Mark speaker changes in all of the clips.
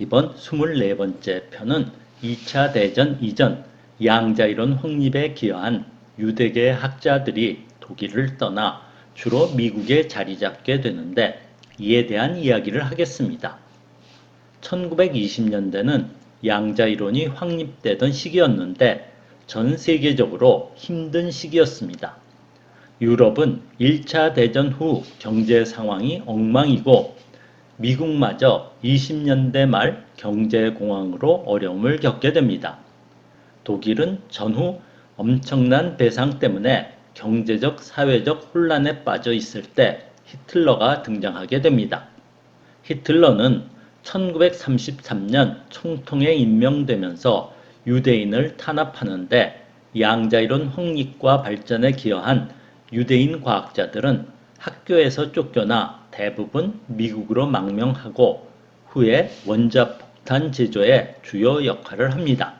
Speaker 1: 이번 24번째 편은 2차 대전 이전 양자이론 확립에 기여한 유대계 학자들이 독일을 떠나 주로 미국에 자리 잡게 되는데 이에 대한 이야기를 하겠습니다. 1920년대는 양자이론이 확립되던 시기였는데 전 세계적으로 힘든 시기였습니다. 유럽은 1차 대전 후 경제 상황이 엉망이고 미국마저 20년대 말 경제공황으로 어려움을 겪게 됩니다. 독일은 전후 엄청난 배상 때문에 경제적, 사회적 혼란에 빠져 있을 때 히틀러가 등장하게 됩니다. 히틀러는 1933년 총통에 임명되면서 유대인을 탄압하는데 양자이론 확립과 발전에 기여한 유대인 과학자들은 학교에서 쫓겨나 대부분 미국으로 망명하고 후에 원자폭탄 제조에 주요 역할을 합니다.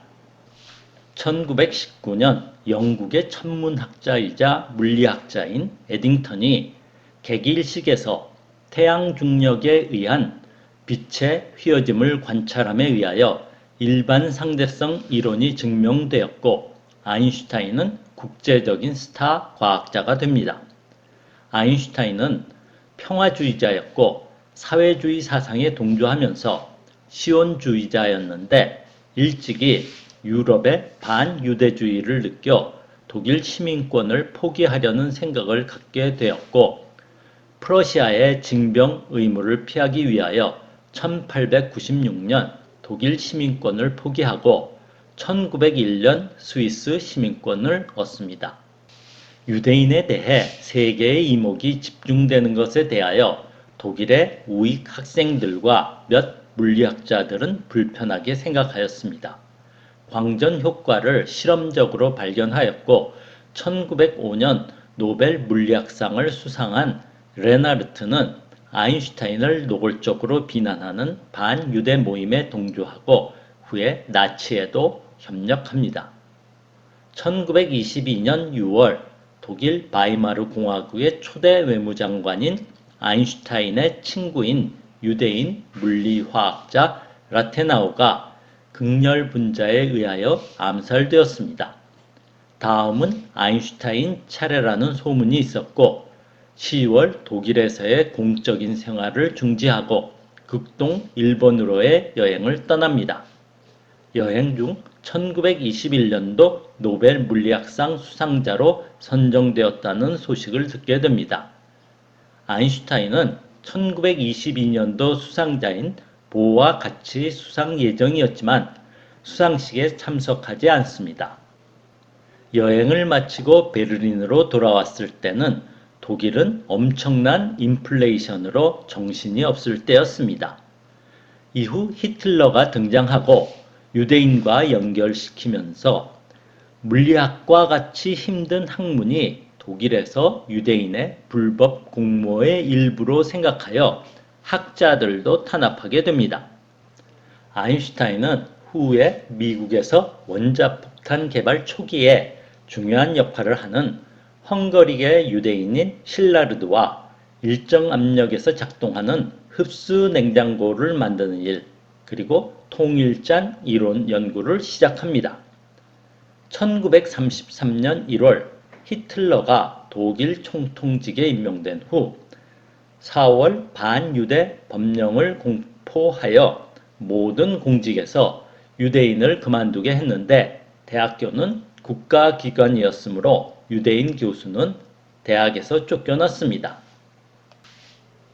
Speaker 1: 1919년 영국의 천문학자이자 물리학자인 에딩턴이 개기일식에서 태양 중력에 의한 빛의 휘어짐을 관찰함에 의하여 일반 상대성 이론이 증명되었고 아인슈타인은 국제적인 스타 과학자가 됩니다. 아인슈타인은 평화주의자였고 사회주의 사상에 동조하면서 시온주의자였는데 일찍이 유럽의 반유대주의를 느껴 독일 시민권을 포기하려는 생각을 갖게 되었고 프러시아의 징병 의무를 피하기 위하여 1896년 독일 시민권을 포기하고 1901년 스위스 시민권을 얻습니다. 유대인에 대해 세계의 이목이 집중되는 것에 대하여 독일의 우익 학생들과 몇 물리학자들은 불편하게 생각하였습니다. 광전 효과를 실험적으로 발견하였고 1905년 노벨 물리학상을 수상한 레나르트는 아인슈타인을 노골적으로 비난하는 반유대 모임에 동조하고 후에 나치에도 협력합니다. 1922년 6월 독일 바이마르 공화국의 초대 외무장관인 아인슈타인의 친구인 유대인 물리화학자 라테나우가 극렬 분자에 의하여 암살되었습니다. 다음은 아인슈타인 차례라는 소문이 있었고 10월 독일에서의 공적인 생활을 중지하고 극동 일본으로의 여행을 떠납니다. 여행 중 1921년도 노벨 물리학상 수상자로 선정되었다는 소식을 듣게 됩니다. 아인슈타인은 1922년도 수상자인 보와 같이 수상 예정이었지만 수상식에 참석하지 않습니다. 여행을 마치고 베를린으로 돌아왔을 때는 독일은 엄청난 인플레이션으로 정신이 없을 때였습니다. 이후 히틀러가 등장하고 유대인과 연결시키면서 물리학과 같이 힘든 학문이 독일에서 유대인의 불법 공모의 일부로 생각하여 학자들도 탄압하게 됩니다. 아인슈타인은 후에 미국에서 원자폭탄 개발 초기에 중요한 역할을 하는 헝가리계 유대인인 실라르드와 일정 압력에서 작동하는 흡수 냉장고를 만드는 일, 그리고 통일잔 이론 연구를 시작합니다. 1933년 1월 히틀러가 독일 총통직에 임명된 후 4월 반유대 법령을 공포하여 모든 공직에서 유대인을 그만두게 했는데 대학교는 국가기관이었으므로 유대인 교수는 대학에서 쫓겨났습니다.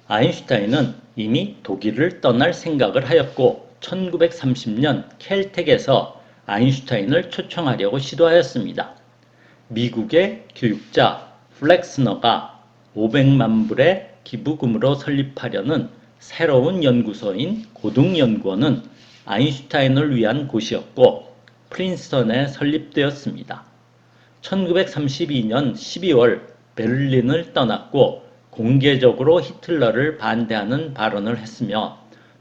Speaker 1: 아인슈타인은 이미 독일을 떠날 생각을 하였고 1930년 켈텍에서 아인슈타인을 초청하려고 시도하였습니다. 미국의 교육자 플렉스너가 500만 불의 기부금으로 설립하려는 새로운 연구소인 고등연구원은 아인슈타인을 위한 곳이었고 프린스턴에 설립되었습니다. 1932년 12월 베를린을 떠났고 공개적으로 히틀러를 반대하는 발언을 했으며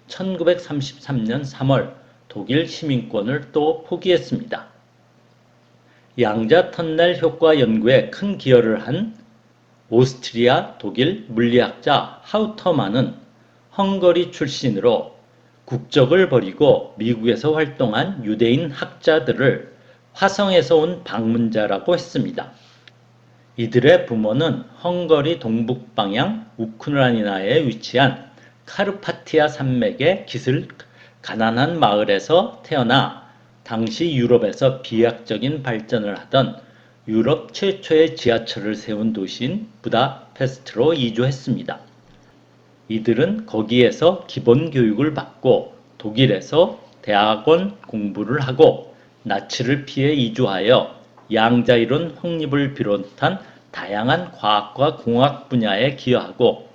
Speaker 1: 1933년 3월 독일 시민권을 또 포기했습니다. 양자 터널 효과 연구에 큰 기여를 한 오스트리아 독일 물리학자 하우터만은 헝가리 출신으로 국적을 버리고 미국에서 활동한 유대인 학자들을 화성에서 온 방문자라고 했습니다. 이들의 부모는 헝가리 동북방향 우크라이나에 위치한 카르파티아 산맥의 깃을 가난한 마을에서 태어나 당시 유럽에서 비약적인 발전을 하던 유럽 최초의 지하철을 세운 도시인 부다페스트로 이주했습니다. 이들은 거기에서 기본 교육을 받고 독일에서 대학원 공부를 하고 나치를 피해 이주하여 양자이론 확립을 비롯한 다양한 과학과 공학 분야에 기여하고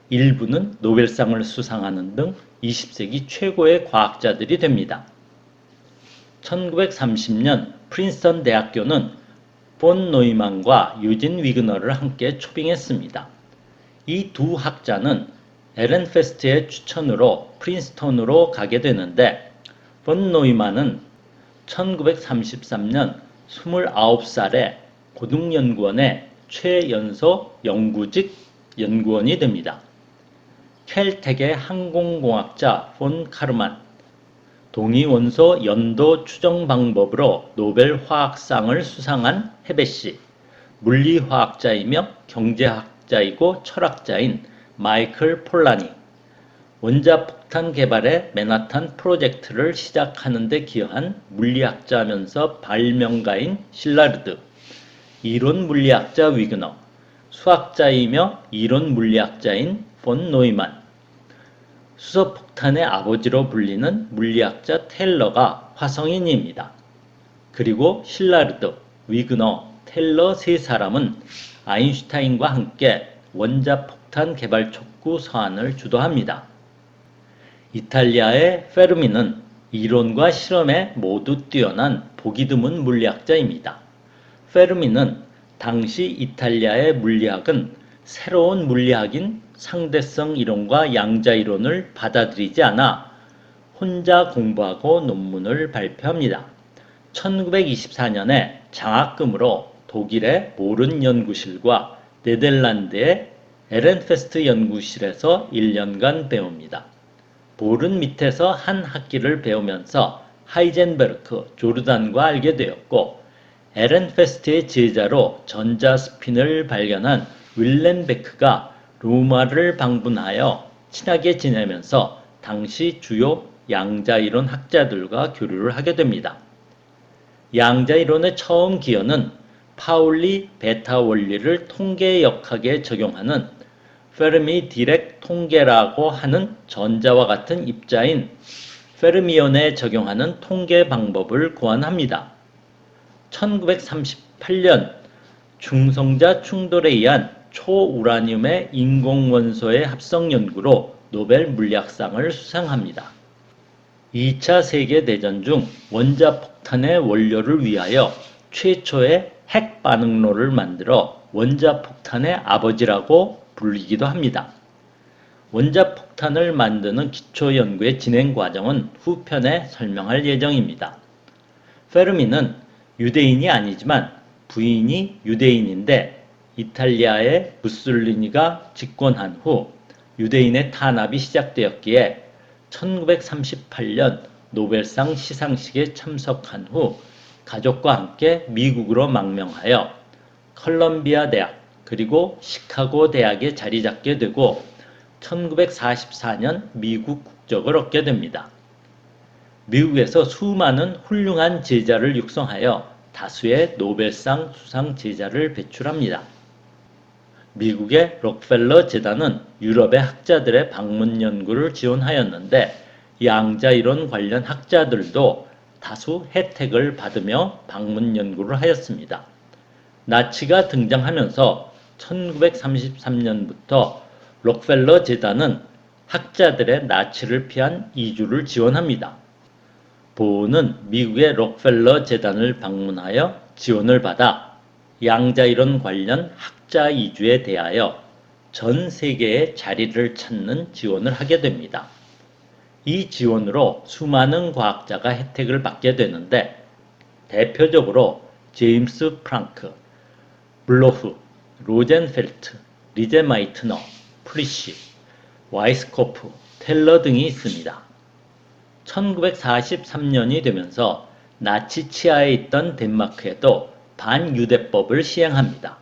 Speaker 1: 일부는 노벨상을 수상하는 등 20세기 최고의 과학자들이 됩니다. 1930년 프린스턴 대학교는 폰 노이만과 유진 위그너를 함께 초빙했습니다. 이 두 학자는 에렌페스트의 추천으로 프린스턴으로 가게 되는데 폰 노이만은 1933년 29살에 고등연구원의 최연소 영구직 연구원이 됩니다. 켈텍의 항공공학자 폰 카르만, 동위원소 연도 추정 방법으로 노벨 화학상을 수상한 헤베시, 물리화학자이며 경제학자이고 철학자인 마이클 폴라니, 원자폭탄 개발의 맨하탄 프로젝트를 시작하는 데 기여한 물리학자면서 발명가인 실라르드, 이론 물리학자 위그너, 수학자이며 이론 물리학자인 폰 노이만, 수소폭탄의 아버지로 불리는 물리학자 테일러가 화성인입니다. 그리고 실라르드, 위그너, 테일러 세 사람은 아인슈타인과 함께 원자폭탄 개발 촉구 서한을 주도합니다. 이탈리아의 페르미는 이론과 실험에 모두 뛰어난 보기 드문 물리학자입니다. 페르미는 당시 이탈리아의 물리학은 새로운 물리학인 상대성 이론과 양자 이론을 받아들이지 않아 혼자 공부하고 논문을 발표합니다. 1924년에 장학금으로 독일의 보른 연구실과 네덜란드의 에렌페스트 연구실에서 1년간 배웁니다. 보른 밑에서 한 학기를 배우면서 하이젠베르크, 조르단과 알게 되었고 에렌페스트의 제자로 전자스핀을 발견한 윌렘 베크가 로마를 방문하여 친하게 지내면서 당시 주요 양자이론 학자들과 교류를 하게 됩니다. 양자이론의 처음 기여는 파울리 베타 원리를 통계역학에 적용하는 페르미 디렉 통계라고 하는 전자와 같은 입자인 페르미온에 적용하는 통계 방법을 고안합니다. 1938년 중성자 충돌에 의한 초우라늄의 인공원소의 합성 연구로 노벨 물리학상을 수상합니다. 2차 세계대전 중 원자폭탄의 원료를 위하여 최초의 핵반응로를 만들어 원자폭탄의 아버지라고 불리기도 합니다. 원자폭탄을 만드는 기초연구의 진행 과정은 후편에 설명할 예정입니다. 페르미는 유대인이 아니지만 부인이 유대인인데 이탈리아의 무솔리니가 집권한 후 유대인의 탄압이 시작되었기에 1938년 노벨상 시상식에 참석한 후 가족과 함께 미국으로 망명하여 컬럼비아 대학 그리고 시카고 대학에 자리 잡게 되고 1944년 미국 국적을 얻게 됩니다. 미국에서 수많은 훌륭한 제자를 육성하여 다수의 노벨상 수상 제자를 배출합니다. 미국의 록펠러 재단은 유럽의 학자들의 방문 연구를 지원하였는데 양자이론 관련 학자들도 다수 혜택을 받으며 방문 연구를 하였습니다. 나치가 등장하면서 1933년부터 록펠러 재단은 학자들의 나치를 피한 이주를 지원합니다. 보우는 미국의 록펠러 재단을 방문하여 지원을 받아 양자이론 관련 학자 이주에 대하여 전 세계에 자리를 찾는 지원을 하게 됩니다. 이 지원으로 수많은 과학자가 혜택을 받게 되는데 대표적으로 제임스 프랑크, 블로프, 로젠펠트, 리제마이트너, 프리시, 와이스코프, 텔러 등이 있습니다. 1943년이 되면서 나치 치하에 있던 덴마크에도 반유대법을 시행합니다.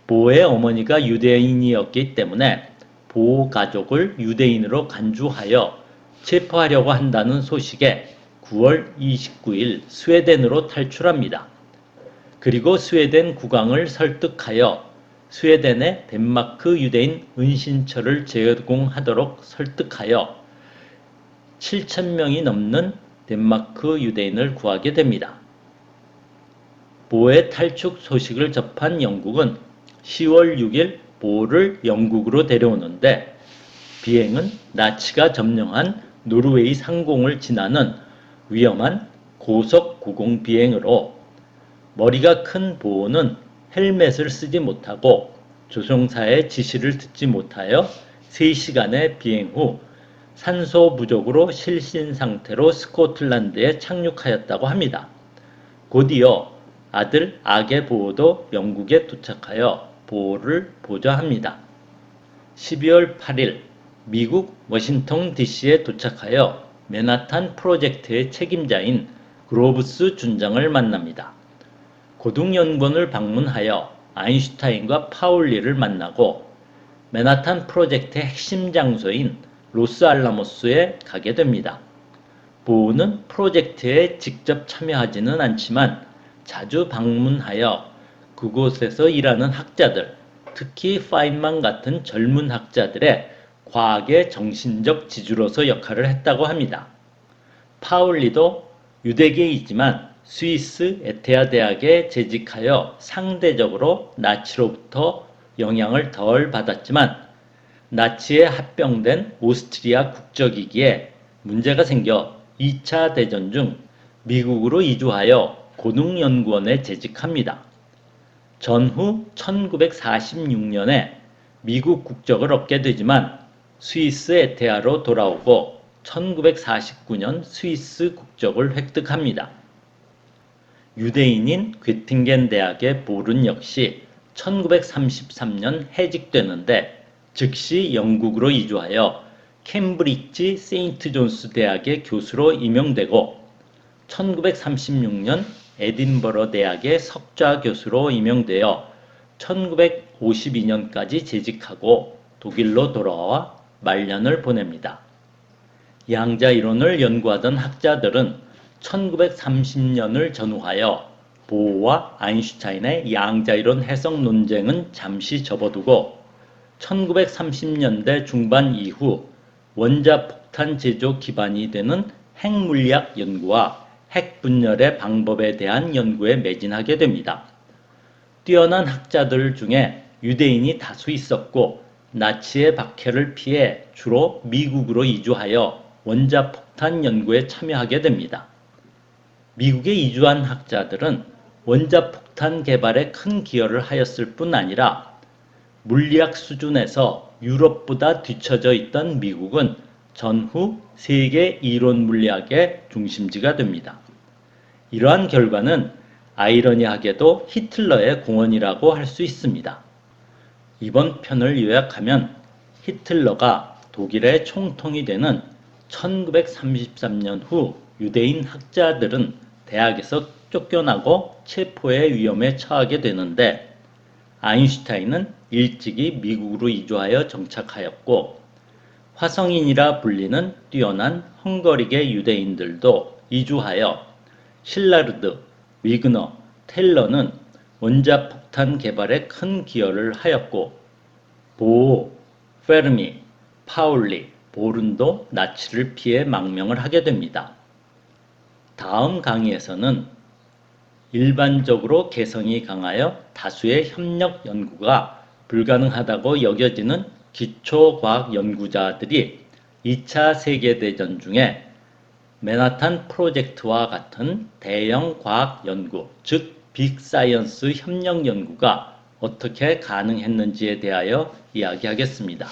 Speaker 1: 보의 어머니가 유대인이었기 때문에 보 가족을 유대인으로 간주하여 체포하려고 한다는 소식에 9월 29일 스웨덴으로 탈출합니다. 그리고 스웨덴 국왕을 설득하여 스웨덴에 덴마크 유대인 은신처를 제공하도록 설득하여 7,000명이 넘는 덴마크 유대인을 구하게 됩니다. 보의 탈출 소식을 접한 영국은 10월 6일 보를 영국으로 데려오는데 비행은 나치가 점령한 노르웨이 상공을 지나는 위험한 고속 고공 비행으로 머리가 큰 보는 헬멧을 쓰지 못하고 조종사의 지시를 듣지 못하여 3시간의 비행 후 산소 부족으로 실신 상태로 스코틀랜드에 착륙하였다고 합니다. 곧이어 아들 아게 보호도 영국에 도착하여 보호를 보좌합니다. 12월 8일 미국 워싱턴 DC에 도착하여 맨하탄 프로젝트의 책임자인 그로브스 준장을 만납니다. 고등연구원을 방문하여 아인슈타인과 파울리를 만나고 맨하탄 프로젝트의 핵심 장소인 로스알라모스에 가게 됩니다. 보우는 프로젝트에 직접 참여하지는 않지만 자주 방문하여 그곳에서 일하는 학자들, 특히 파인만 같은 젊은 학자들의 과학의 정신적 지주로서 역할을 했다고 합니다. 파울리도 유대계이지만 스위스 에테아 대학에 재직하여 상대적으로 나치로부터 영향을 덜 받았지만 나치에 합병된 오스트리아 국적이기에 문제가 생겨 2차 대전 중 미국으로 이주하여 고등연구원에 재직합니다. 전후 1946년에 미국 국적을 얻게 되지만 스위스 에테아로 돌아오고 1949년 스위스 국적을 획득합니다. 유대인인 괴팅겐 대학의 보른 역시 1933년 해직되는데 즉시 영국으로 이주하여 캠브리지 세인트 존스 대학의 교수로 임용되고 1936년 에딘버러 대학의 석좌 교수로 임용되어 1952년까지 재직하고 독일로 돌아와 말년을 보냅니다. 양자 이론을 연구하던 학자들은 1930년을 전후하여 보어와 아인슈타인의 양자이론 해석 논쟁은 잠시 접어두고 1930년대 중반 이후 원자폭탄 제조 기반이 되는 핵물리학 연구와 핵분열의 방법에 대한 연구에 매진하게 됩니다. 뛰어난 학자들 중에 유대인이 다수 있었고 나치의 박해를 피해 주로 미국으로 이주하여 원자폭탄 연구에 참여하게 됩니다. 미국에 이주한 학자들은 원자폭탄 개발에 큰 기여를 하였을 뿐 아니라 물리학 수준에서 유럽보다 뒤처져 있던 미국은 전후 세계 이론 물리학의 중심지가 됩니다. 이러한 결과는 아이러니하게도 히틀러의 공헌이라고 할 수 있습니다. 이번 편을 요약하면 히틀러가 독일의 총통이 되는 1933년 후 유대인 학자들은 대학에서 쫓겨나고 체포의 위험에 처하게 되는데 아인슈타인은 일찍이 미국으로 이주하여 정착하였고 화성인이라 불리는 뛰어난 헝가리계 유대인들도 이주하여 실라르드, 위그너, 텔러는 원자폭탄 개발에 큰 기여를 하였고 보오, 페르미, 파울리, 보른도 나치를 피해 망명을 하게 됩니다. 다음 강의에서는 일반적으로 개성이 강하여 다수의 협력 연구가 불가능하다고 여겨지는 기초과학 연구자들이 2차 세계대전 중에 맨하탄 프로젝트와 같은 대형 과학 연구, 즉 빅사이언스 협력 연구가 어떻게 가능했는지에 대하여 이야기하겠습니다.